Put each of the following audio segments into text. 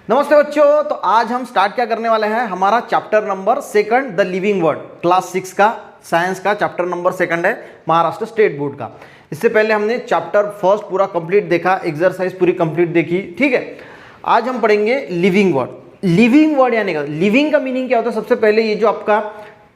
नमस्ते बच्चों। तो आज हम स्टार्ट क्या करने वाले हैं, हमारा chapter number 2 the living word, class 6 का साइंस का चैप्टर नंबर 2 है महाराष्ट्र स्टेट बोर्ड का। इससे पहले हमने चैप्टर 1 पूरा कंप्लीट देखा, एक्सरसाइज पूरी कंप्लीट देखी, ठीक है। आज हम पढ़ेंगे लिविंग वर्ड। लिविंग वर्ड यानी लिविंग का मीनिंग क्या होता है। सबसे पहले ये जो आपका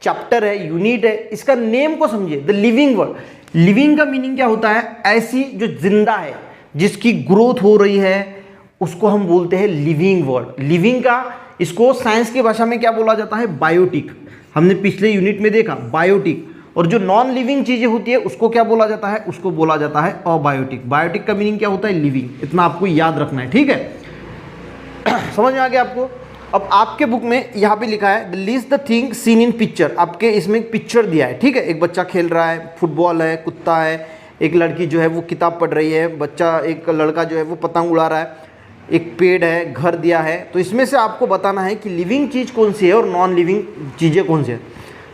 चैप्टर है, यूनिट है, इसका नेम को समझिए, द लिविंग वर्ड। लिविंग का मीनिंग क्या होता है, ऐसी जो जिंदा है, जिसकी ग्रोथ हो रही है, उसको हम बोलते हैं लिविंग वर्ड। लिविंग का इसको साइंस की भाषा में क्या बोला जाता है, बायोटिक। हमने पिछले यूनिट में देखा बायोटिक। और जो नॉन लिविंग चीजें होती है उसको क्या बोला जाता है, उसको बोला जाता है अबायोटिक। बायोटिक का मीनिंग क्या होता है, लिविंग। इतना आपको याद रखना है, ठीक है। समझ में आ गया आपको। अब आपके बुक में यहाँ पे लिखा है list the thing seen in picture. आपके इसमें एक पिक्चर दिया है, ठीक है। एक बच्चा खेल रहा है, फुटबॉल है, कुत्ता है, एक लड़की जो है वो किताब पढ़ रही है, बच्चा एक लड़का जो है वो पतंग उड़ा रहा है, एक पेड़ है, घर दिया है। तो इसमें से आपको बताना है कि लिविंग चीज़ कौन सी है और नॉन लिविंग चीज़ें कौन सी है।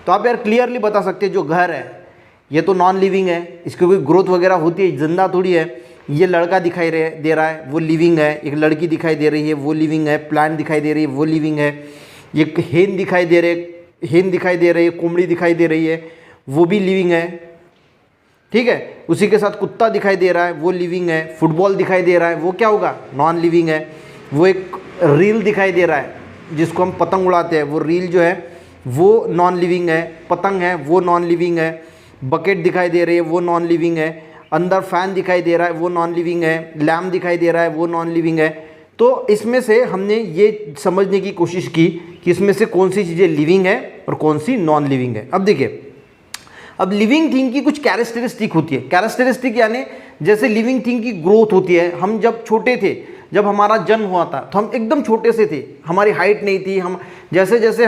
तो आप यार क्लियरली बता सकते हैं, जो घर है ये तो नॉन लिविंग है, इसकी कोई ग्रोथ वगैरह होती है, जिंदा थोड़ी है। ये लड़का दिखाई दे रहा है, वो लिविंग है। एक लड़की दिखाई दे रही है, वो लिविंग है। प्लांट दिखाई दे रही है, वो लिविंग है। एक हेन दिखाई दे रही है, कोमड़ी दिखाई दे रही है, वो भी लिविंग है, ठीक है। उसी के साथ कुत्ता दिखाई दे रहा है, वो लिविंग है। फुटबॉल दिखाई दे रहा है, वो क्या होगा, नॉन लिविंग है। वो एक रील दिखाई दे रहा है जिसको हम पतंग उड़ाते हैं, वो रील जो है वो नॉन लिविंग है। पतंग है वो नॉन लिविंग है। बकेट दिखाई दे रही है, वो नॉन लिविंग है। अंदर फैन दिखाई दे रहा है, वो नॉन लिविंग है। लैम्प दिखाई दे रहा है, वो नॉन लिविंग है। तो इसमें से हमने ये समझने की कोशिश की कि इसमें से कौन सी चीज़ें लिविंग है और कौन सी नॉन लिविंग है। अब देखिए, अब लिविंग थिंग की कुछ कैरेक्टरिस्टिक होती है। कैरेक्टरिस्टिक यानी जैसे लिविंग थिंग की ग्रोथ होती है। हम जब छोटे थे, जब हमारा जन्म हुआ था, तो हम एकदम छोटे से थे, हमारी हाइट नहीं थी। हम जैसे जैसे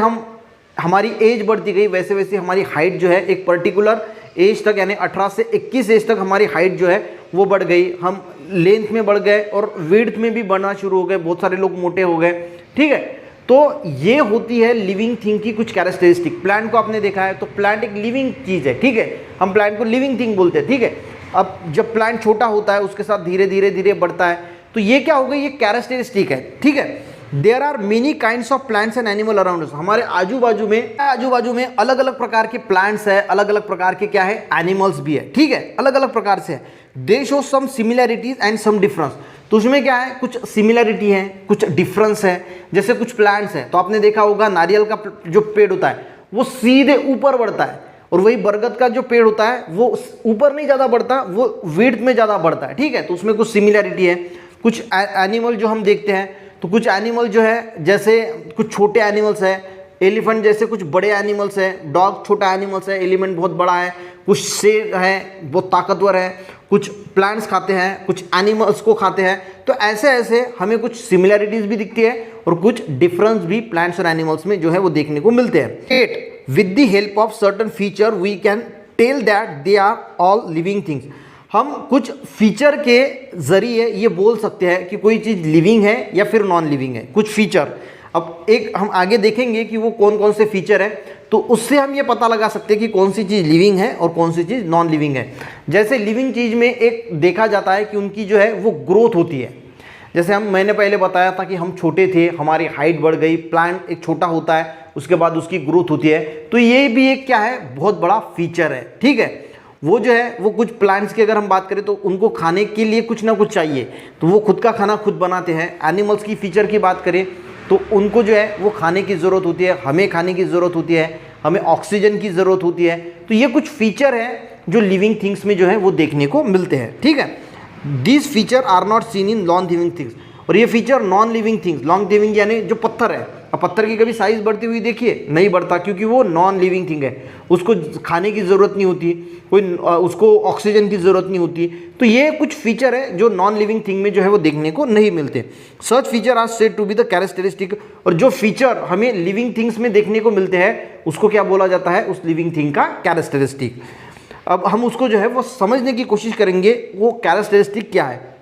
हमारी एज बढ़ती गई, वैसे वैसे हमारी हाइट जो है एक पर्टिकुलर एज तक, यानी 18 से 21 एज तक हमारी हाइट जो है वो बढ़ गई। हम लेंथ में बढ़ गए और विड्थ में भी बढ़ना शुरू हो गए। बहुत सारे लोग मोटे हो गए, ठीक है। तो ये होती है लिविंग थिंग की कुछ कैरेक्टरिस्टिक। प्लांट को आपने देखा है, तो प्लांट एक लिविंग चीज़ है, ठीक है। हम प्लांट को लिविंग थिंग बोलते हैं, ठीक है। अब जब प्लांट छोटा होता है, उसके साथ धीरे धीरे धीरे बढ़ता है, तो ये क्या हो गई, ये कैरेक्टरिस्टिक है, ठीक है। There are many kinds of plants and animal around us. हमारे आजू बाजू में अलग अलग प्रकार के प्लांट्स है, अलग अलग प्रकार के क्या है, एनिमल्स भी है, ठीक है। अलग अलग प्रकार से है। They show some similarities and some difference. तो उसमें क्या है, कुछ सिमिलैरिटी है, कुछ डिफरेंस है। जैसे कुछ प्लांट्स हैं, तो आपने देखा होगा नारियल का जो पेड़ होता है वो सीधे ऊपर बढ़ता है, और वही बरगद का जो पेड़ होता है वो ऊपर नहीं ज़्यादा बढ़ता, वो विड्थ में ज़्यादा बढ़ता है, ठीक है। तो उसमें कुछ सिमिलैरिटी है। कुछ एनिमल जो हम देखते हैं, तो कुछ एनिमल जो है, जैसे कुछ छोटे एनिमल्स है, एलिफेंट जैसे कुछ बड़े एनिमल्स है, डॉग छोटा एनिमल्स है, एलिफेंट बहुत बड़ा है, कुछ शेर है बहुत ताकतवर है, कुछ प्लांट्स खाते हैं, कुछ एनिमल्स को खाते हैं। तो ऐसे ऐसे हमें कुछ सिमिलैरिटीज भी दिखती है और कुछ डिफरेंस भी प्लांट्स और एनिमल्स में जो है वो देखने को मिलते हैं। 8 with the help of certain feature we can tell that they are all living things. हम कुछ फीचर के जरिए ये बोल सकते हैं कि कोई चीज़ लिविंग है या फिर नॉन लिविंग है। कुछ फीचर, अब एक हम आगे देखेंगे कि वो कौन कौन से फीचर है, तो उससे हम ये पता लगा सकते हैं कि कौन सी चीज़ लिविंग है और कौन सी चीज़ नॉन लिविंग है। जैसे लिविंग चीज़ में एक देखा जाता है कि उनकी जो है वो ग्रोथ होती है। जैसे मैंने पहले बताया था कि हम छोटे थे, हमारी हाइट बढ़ गई। प्लांट एक छोटा होता है, उसके बाद उसकी ग्रोथ होती है। तो ये भी एक क्या है, बहुत बड़ा फीचर है, ठीक है। वो जो है वो कुछ प्लांट्स की अगर हम बात करें तो उनको खाने के लिए कुछ ना कुछ चाहिए, तो वो खुद का खाना खुद बनाते हैं। एनिमल्स की फीचर की बात करें तो उनको जो है वो खाने की ज़रूरत होती है, हमें खाने की ज़रूरत होती है, हमें ऑक्सीजन की ज़रूरत होती है। तो ये कुछ फीचर हैं जो लिविंग थिंग्स में जो है वो देखने को मिलते हैं, ठीक है। This feature are not seen in non living things. और ये feature non living things, non living यानी जो पत्थर है, अब पत्थर की कभी साइज बढ़ती हुई देखिए, नहीं बढ़ता, क्योंकि वो नॉन लिविंग थिंग है। उसको खाने की ज़रूरत नहीं होती, कोई उसको ऑक्सीजन की ज़रूरत नहीं होती। तो ये कुछ फीचर है जो नॉन लिविंग थिंग में जो है वो देखने को नहीं मिलते। Such feature are said to be the characteristic. और जो फीचर हमें लिविंग थिंग्स में देखने को मिलते हैं उसको क्या बोला जाता है, उस लिविंग थिंग का कैरेक्टरिस्टिक। अब हम उसको जो है वो समझने की कोशिश करेंगे, वो कैरेक्टरिस्टिक क्या है।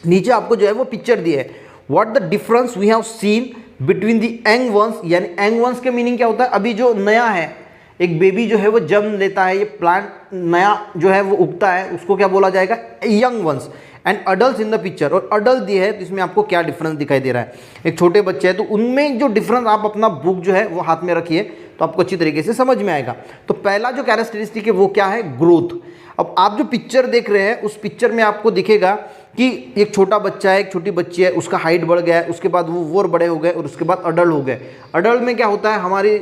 नीचे आपको जो है वो पिक्चर दिया है, what the difference we have seen between the young ones. यानी यंग वंस के मीनिंग क्या होता है, अभी जो नया है, एक बेबी जो है वो जन्म लेता है, ये प्लांट नया जो है वो उगता है, उसको क्या बोला जाएगा, young ones. And adult in the picture, और अडल्ट दिए है तो इसमें आपको क्या डिफरेंस दिखाई दे रहा है, एक छोटे बच्चे हैं तो उनमें जो डिफरेंस, आप अपना बुक जो है वो हाथ में रखिए तो आपको अच्छी तरीके से समझ में आएगा। तो पहला जो कैरेक्टरिस्टिक है वो क्या है, ग्रोथ। अब आप जो पिक्चर देख रहे हैं उस पिक्चर में आपको दिखेगा कि एक छोटा बच्चा है, एक छोटी बच्ची है, उसका हाइट बढ़ गया है, उसके बाद वो और बड़े हो गए और उसके बाद अडल्ट हो गए। अडल्ट में क्या होता है, हमारी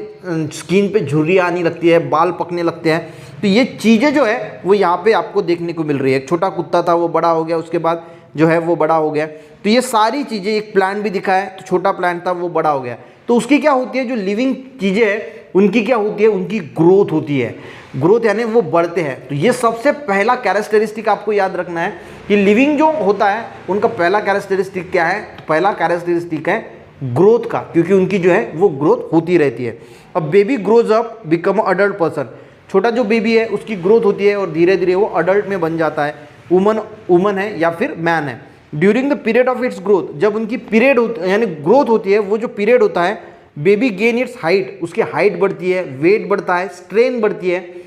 स्किन पे झुर्रियाँ आने लगती है, बाल पकने लगते हैं। तो ये चीज़ें जो है वो यहाँ पे आपको देखने को मिल रही है। एक छोटा कुत्ता था वो बड़ा हो गया, उसके बाद जो है वो बड़ा हो गया। तो ये सारी चीज़ें, एक प्लांट भी दिखा है तो छोटा प्लांट था वो बड़ा हो गया। तो उसकी क्या होती है, जो लिविंग चीज़ें हैं उनकी क्या होती है, उनकी ग्रोथ होती है। ग्रोथ यानी वो बढ़ते हैं। तो ये सबसे पहला कैरेक्टरिस्टिक आपको याद रखना है कि लिविंग जो होता है उनका पहला कैरेक्टरिस्टिक क्या है, पहला कैरेक्टरिस्टिक है ग्रोथ का, क्योंकि उनकी जो है वो ग्रोथ होती रहती है। अब baby grows up become adult person, छोटा जो बेबी है उसकी ग्रोथ होती है और धीरे धीरे वो अडल्ट में बन जाता है, वुमन है या फिर मैन है। During the period of its growth, जब उनकी पीरियड यानी ग्रोथ होती है, वो जो पीरियड होता है, बेबी गेन इट्स हाइट, उसकी हाइट बढ़ती है, वेट बढ़ता है, स्ट्रेन बढ़ती है।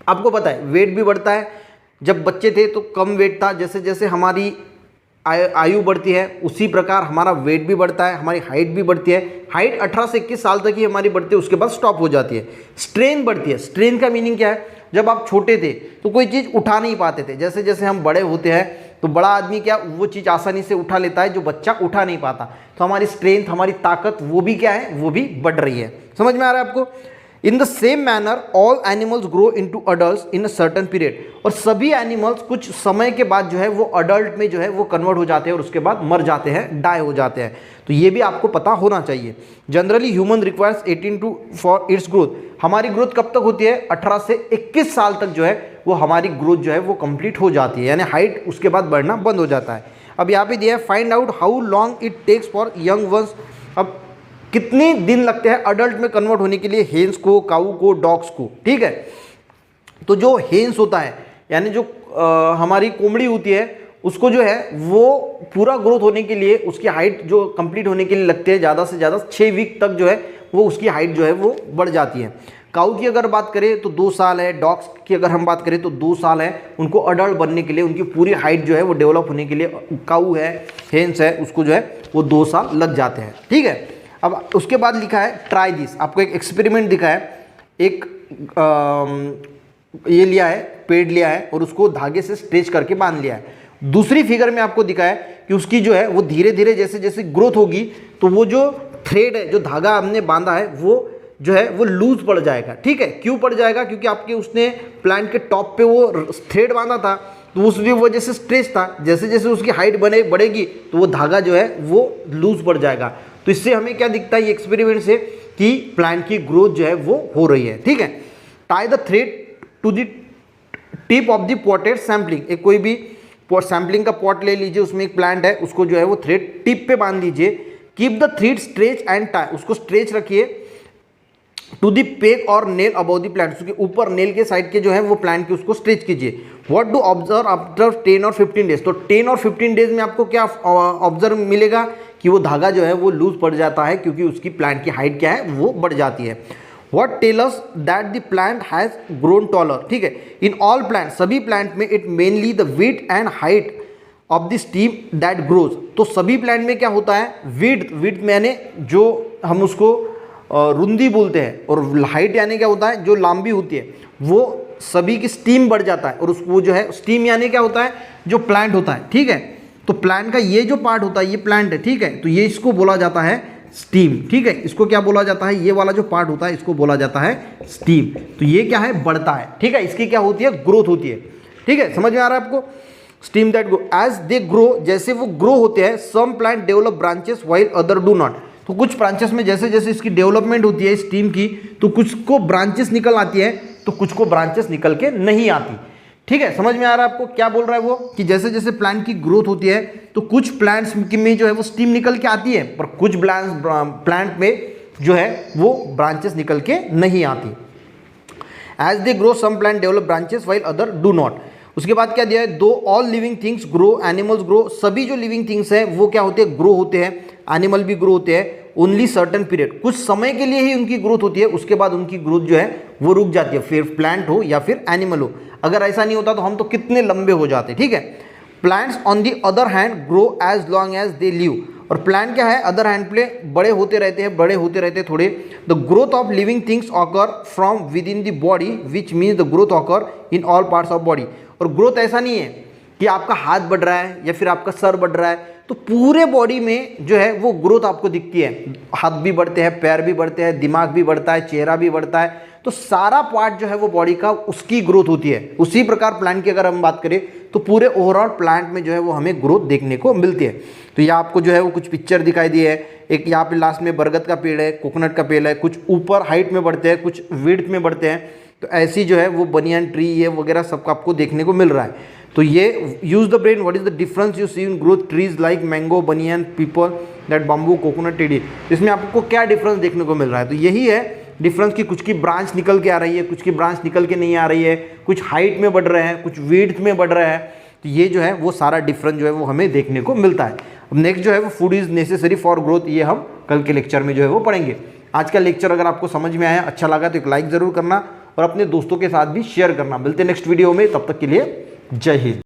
आपको पता है वेट भी बढ़ता है, जब बच्चे थे तो कम वेट था, जैसे जैसे हमारी आयु बढ़ती है उसी प्रकार हमारा वेट भी बढ़ता है, हमारी हाइट भी बढ़ती है। हाइट 18 से 21 साल तक ही हमारी बढ़ती है, उसके बाद स्टॉप हो जाती है। स्ट्रेन बढ़ती है, स्ट्रेन का मीनिंग क्या है, जब आप छोटे थे तो कोई चीज़ उठा नहीं पाते थे, जैसे जैसे हम बड़े होते हैं तो बड़ा आदमी क्या वो चीज़ आसानी से उठा लेता है जो बच्चा उठा नहीं पाता। तो हमारी स्ट्रेंथ, हमारी ताकत वो भी क्या है, वो भी बढ़ रही है। समझ में आ रहा है आपको। In the same manner all animals grow into adults in a certain period, और सभी एनिमल्स कुछ समय के बाद जो है वो अडल्ट में जो है वो कन्वर्ट हो जाते हैं और उसके बाद मर जाते हैं, डाई हो जाते हैं। तो ये भी आपको पता होना चाहिए। Generally human requires 18 to for its growth, हमारी ग्रोथ कब तक होती है, 18 से 21 साल तक जो है वो हमारी ग्रोथ जो है वो कंप्लीट हो जाती है, यानी हाइट उसके बाद बढ़ना बंद हो जाता है। अब यहाँ पे दिया है find out how long it takes for young ones, अब कितने दिन लगते हैं अडल्ट में कन्वर्ट होने के लिए, हेन्स को, काऊ को, डॉग्स को। ठीक है, तो जो हेन्स होता है यानी जो हमारी कोमड़ी होती है उसको जो है वो पूरा ग्रोथ होने के लिए, उसकी हाइट जो कंप्लीट होने के लिए लगते हैं ज़्यादा से ज़्यादा 6 वीक तक जो है वो उसकी हाइट जो है वो बढ़ जाती है। काऊ की अगर बात करें तो 2 साल है, डॉग्स की अगर हम बात करें तो 2 साल है उनको अडल्ट बनने के लिए, उनकी पूरी हाइट जो है वो डेवलप होने के लिए। काऊ है, हेन्स है, उसको जो है वो 2 साल लग जाते हैं। ठीक है, अब उसके बाद लिखा है ट्राई दिस, आपको एक एक्सपेरिमेंट दिखा है, एक ये लिया है, पेड़ लिया है और उसको धागे से स्ट्रेच करके बांध लिया है। दूसरी फिगर में आपको दिखा है कि उसकी जो है वो धीरे धीरे जैसे जैसे ग्रोथ होगी तो वो जो थ्रेड है, जो धागा हमने बांधा है वो जो है वो लूज पड़ जाएगा। ठीक है, क्यों पड़ जाएगा, क्योंकि आपके उसने प्लांट के टॉप पे वो थ्रेड बांधा था तो उस वजह से स्ट्रेच था, जैसे जैसे उसकी हाइट बढ़ेगी तो वो धागा जो है वो लूज पड़ जाएगा। तो इससे हमें क्या दिखता है ये एक्सपेरिमेंट से कि प्लांट की ग्रोथ जो है वो हो रही है। ठीक है, tie the thread to the tip of the potted sampling, एक कोई भी सैम्पलिंग का पॉट ले लीजिए, उसमें एक प्लांट है, उसको जो है वो थ्रेड टिप पे बांध लीजिए। Keep the thread stretch and tie, उसको स्ट्रेच रखिए टू द पेग और नेल अबव द प्लांट, उसके ऊपर नेल के साइड के जो है वो प्लांट के उसको स्ट्रेच कीजिए। व्हाट डू ऑब्जर्व आफ्टर 10 और 15 डेज, तो 10 और 15 डेज में आपको क्या ऑब्जर्व मिलेगा कि वो धागा जो है वो लूज पड़ जाता है, क्योंकि उसकी प्लांट की हाइट क्या है वो बढ़ जाती है। What tell us that the plant has grown taller, ठीक है, इन ऑल प्लांट, सभी प्लांट में it mainly the width and height of the stem that grows, तो सभी प्लांट में क्या होता है, विड्थ मैंने जो हम उसको रुंदी बोलते हैं, और हाइट यानी क्या होता है जो लंबी होती है, वो सभी की स्टीम बढ़ जाता है। और उसको जो है स्टीम यानी क्या होता है, जो प्लांट होता है। ठीक है, तो प्लांट का ये जो पार्ट होता है ये प्लांट है। ठीक है, तो ये इसको बोला जाता है स्टीम। ठीक है, इसको क्या बोला जाता है, ये वाला जो पार्ट होता है इसको बोला जाता है स्टीम। तो ये क्या है, बढ़ता है। ठीक है, इसकी क्या होती है, ग्रोथ होती है। ठीक है, समझ में आ रहा है आपको। Stem that grow, as they grow, जैसे वो ग्रो होते हैं, some plant develop branches while other do not, तो कुछ ब्रांचेस में जैसे जैसे इसकी डेवलपमेंट होती है स्टीम की, तो कुछ को ब्रांचेस निकल आती है, तो कुछ को ब्रांचेस निकल के नहीं आती। ठीक है, समझ में आ रहा है आपको क्या बोल रहा है वो, कि जैसे जैसे प्लांट की ग्रोथ होती है तो कुछ प्लांट्स में जो है वो स्टीम निकल के आती है, पर कुछ प्लांट में जो है वो ब्रांचेस निकल के नहीं आती। As they grow some plant develop branches while other do not. उसके बाद क्या दिया है, do all living things grow, animals grow, सभी जो लिविंग थिंग्स हैं वो क्या होते हैं, ग्रो होते हैं, एनिमल भी ग्रो होते हैं। ओनली सर्टन पीरियड, कुछ समय के लिए ही उनकी ग्रोथ होती है, उसके बाद उनकी ग्रोथ जो है वो रुक जाती है, फिर प्लांट हो या फिर एनिमल हो। अगर ऐसा नहीं होता तो हम तो कितने लंबे हो जाते। ठीक है, plants on the other hand grow as long as they live, और प्लांट क्या है, अदर हैंड पे बड़े होते रहते हैं थोड़े। The growth of living things occur from with in the body which means the growth occur in all parts of body. और ग्रोथ ऐसा नहीं है कि आपका हाथ बढ़ रहा है या फिर आपका सर बढ़ रहा है, तो पूरे बॉडी में जो है वो ग्रोथ आपको दिखती है। हाथ भी बढ़ते हैं, पैर भी बढ़ते हैं, दिमाग भी बढ़ता है, चेहरा भी बढ़ता है, तो सारा पार्ट जो है वो बॉडी का उसकी ग्रोथ होती है। उसी प्रकार प्लांट की अगर हम बात करें तो पूरे ओवरऑल प्लांट में जो है वो हमें ग्रोथ देखने को मिलती है। तो यहाँ आपको जो है वो कुछ पिक्चर दिखाई दी है। एक यहाँ पे लास्ट में बरगद का पेड़ है, कोकोनट का पेड़ है, कुछ ऊपर हाइट में बढ़ते हैं, कुछ विड्थ में बढ़ते हैं। तो ऐसी जो है वो बनियान ट्री ये वगैरह सबका आपको देखने को मिल रहा है। तो ये use the brain, what is the difference you see in growth trees like mango, banyan, peepal, that bamboo, coconut, teddy. इसमें आपको क्या डिफरेंस देखने को मिल रहा है? तो यही है डिफरेंस कि कुछ की ब्रांच निकल के आ रही है, कुछ की ब्रांच निकल के नहीं आ रही है, कुछ हाइट में बढ़ रहे हैं, कुछ विड्थ में बढ़ रहे हैं। तो ये जो है वो सारा डिफरेंस जो है वो हमें देखने को मिलता है। अब नेक्स्ट जो है वो food is necessary for growth, ये हम कल के लेक्चर में जो है वो पढ़ेंगे। आज का लेक्चर अगर आपको समझ में आया, अच्छा लगा तो एक लाइक जरूर करना और अपने दोस्तों के साथ भी शेयर करना। मिलते हैं नेक्स्ट वीडियो में, तब तक के लिए जय हिंद।